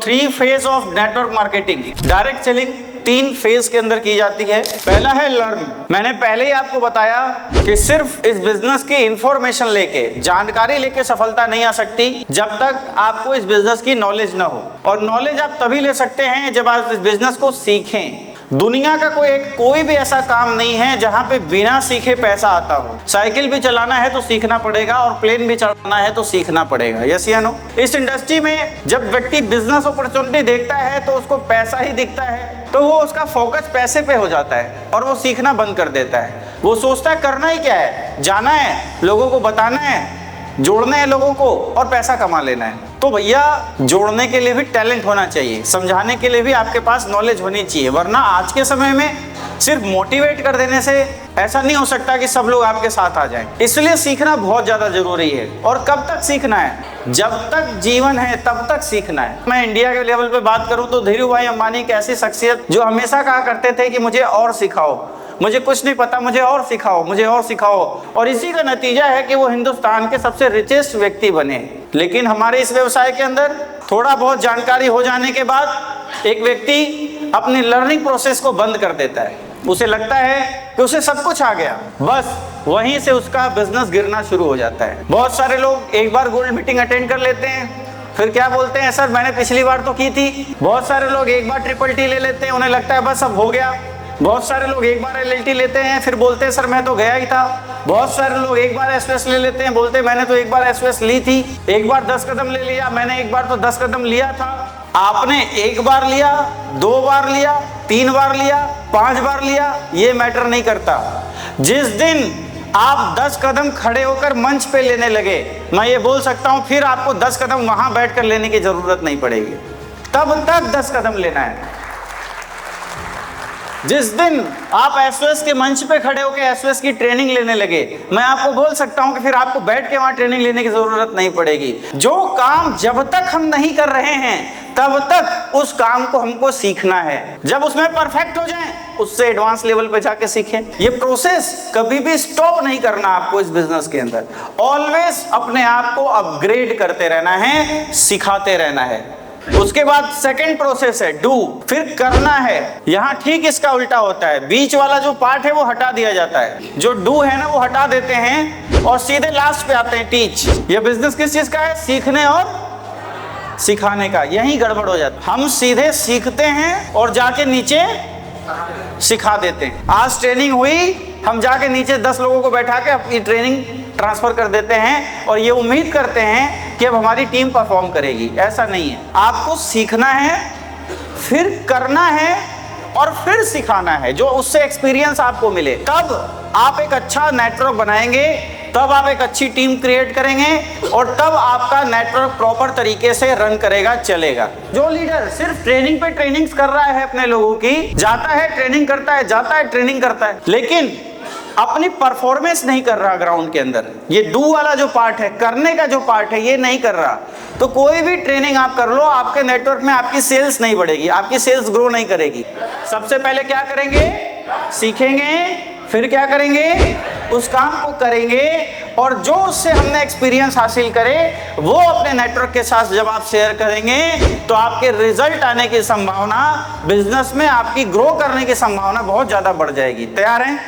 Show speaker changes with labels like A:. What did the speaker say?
A: 3 phase of network marketing. Direct selling 3 phase के अंदर की जाती है। पहला है लर्न। मैंने पहले ही आपको बताया कि सिर्फ इस बिजनेस की इंफॉर्मेशन लेके, जानकारी लेके सफलता नहीं आ सकती जब तक आपको इस बिजनेस की नॉलेज ना हो। और नॉलेज आप तभी ले सकते हैं जब आप इस बिजनेस को सीखें। दुनिया का कोई भी ऐसा काम नहीं है जहां पे बिना सीखे पैसा आता हो। साइकिल भी चलाना है तो सीखना पड़ेगा और प्लेन भी चलाना है तो सीखना पड़ेगा। यस या नो? इस इंडस्ट्री में जब व्यक्ति बिजनेस अपॉर्चुनिटी देखता है तो उसको पैसा ही दिखता है, तो वो उसका फोकस पैसे पे हो जाता है और वो सीखना बंद कर देता है। वो सोचता है करना ही क्या है, जाना है, लोगों को बताना है, जोड़ना है लोगों को और पैसा कमा लेना है। तो भैया जोड़ने के लिए भी टैलेंट होना चाहिए, समझाने के लिए भी आपके पास नॉलेज होनी चाहिए, वरना आज के समय में सिर्फ मोटिवेट कर देने से ऐसा नहीं हो सकता कि सब लोग आपके साथ आ जाएं। इसलिए सीखना बहुत ज़्यादा ज़रूरी है। और कब तक सीखना है? जब तक जीवन है तब तक सीखना है। मैं इंडिया के लेवल पे बात करूं तो धीरू भाई अंबानी एक ऐसी शख्सियत जो हमेशा कहा करते थे कि मुझे और सिखाओ, मुझे कुछ नहीं पता, मुझे और सिखाओ, मुझे और सिखाओ। और इसी का नतीजा है कि वो हिंदुस्तान के सबसे रिचेस्ट व्यक्ति बने। लेकिन हमारे इस व्यवसाय के अंदर थोड़ा बहुत जानकारी हो जाने के बाद एक व्यक्ति अपनी लर्निंग प्रोसेस को बंद कर देता है। उसे लगता है कि उसे सब कुछ आ गया, बस वहीं से उसका बिजनेस गिरना शुरू हो जाता है। बहुत सारे लोग एक बार गोल्ड मीटिंग अटेंड कर लेते हैं, फिर क्या बोलते हैं, सर मैंने पिछली बार तो की थी। बहुत सारे लोग एक बार ट्रिपल टी ले लेते हैं, उन्हें लगता है बस अब हो गया। बहुत सारे लोग एक बार LLT लेते हैं, फिर बोलते हैं सर मैं तो गया ही था। बहुत सारे लोग एक बार SOS ले लेते हैं, बोलते हैं मैंने तो एक बार SOS ली थी। एक बार 10 कदम ले लिया, मैंने एक बार तो 10 कदम लिया था। आपने एक बार लिया, 2 बार लिया, 3 बार लिया, 5 बार लिया, ये मैटर नहीं करता। जिस दिन आप 10 कदम खड़े होकर मंच पे लेने लगे, मैं ये बोल सकता हूँ फिर आपको 10 कदम वहां बैठकर लेने की जरूरत नहीं पड़ेगी। तब तक 10 कदम लेना है। जिस दिन आप SOS के मंच पे खड़े होकर SOS की ट्रेनिंग लेने लगे, मैं आपको बोल सकता हूं कि फिर आपको बैठ के वहां ट्रेनिंग लेने की जरूरत नहीं पड़ेगी। जो काम जब तक हम नहीं कर रहे हैं तब तक उस काम को हमको सीखना है। जब उसमें परफेक्ट हो जाएं, उससे एडवांस लेवल पे जाके सीखें। ये प्रोसेस कभी भी स्टॉप नहीं करना आपको इस बिजनेस के अंदर। ऑलवेज अपने आप को अपग्रेड करते रहना है, सिखाते रहना है। उसके बाद सेकंड प्रोसेस है डू, फिर करना है। यहाँ ठीक इसका उल्टा होता है। बीच वाला जो पार्ट है वो हटा दिया जाता है, जो डू है ना वो हटा देते हैं और सीधे लास्ट पे आते हैं टीच। ये बिजनेस किस चीज का है? सीखने और सिखाने का। यही गड़बड़ हो जाता है। हम सीधे सीखते हैं और जाके नीचे सिखा देते हैं। आज ट्रेनिंग हुई, हम जाके नीचे 10 लोगों को बैठा के अपनी ट्रेनिंग ट्रांसफर कर देते हैं और ये उम्मीद करते हैं कि अब हमारी टीम परफॉर्म करेगी। ऐसा नहीं है। आपको सीखना है, फिर करना है और फिर सिखाना है, जो उससे एक्सपीरियंस आपको मिले। तब आप एक अच्छा नेटवर्क बनाएंगे, तब आप एक अच्छी टीम क्रिएट करेंगे और तब आपका नेटवर्क प्रॉपर तरीके से रन करेगा, चलेगा। जो लीडर सिर्फ ट्रेनिंग पे ट्रेनिंग्स कर रहा है अपने लोगों की, जाता है ट्रेनिंग करता है, जाता है ट्रेनिंग करता है, लेकिन अपनी परफॉर्मेंस नहीं कर रहा ग्राउंड के अंदर, ये डू वाला जो पार्ट है, करने का जो पार्ट है, ये नहीं कर रहा, तो कोई भी ट्रेनिंग आप कर लो, आपके नेटवर्क में आपकी सेल्स नहीं बढ़ेगी, आपकी सेल्स ग्रो नहीं करेगी। सबसे पहले क्या करेंगे? सीखेंगे, फिर क्या करेंगे? उस काम को करेंगे और जो उससे हमने एक्सपीरियंस हासिल करे वो अपने नेटवर्क के साथ जब आप शेयर करेंगे तो आपके रिजल्ट आने की संभावना, बिजनेस में आपकी ग्रो करने की संभावना बहुत ज्यादा बढ़ जाएगी। तैयार हैं?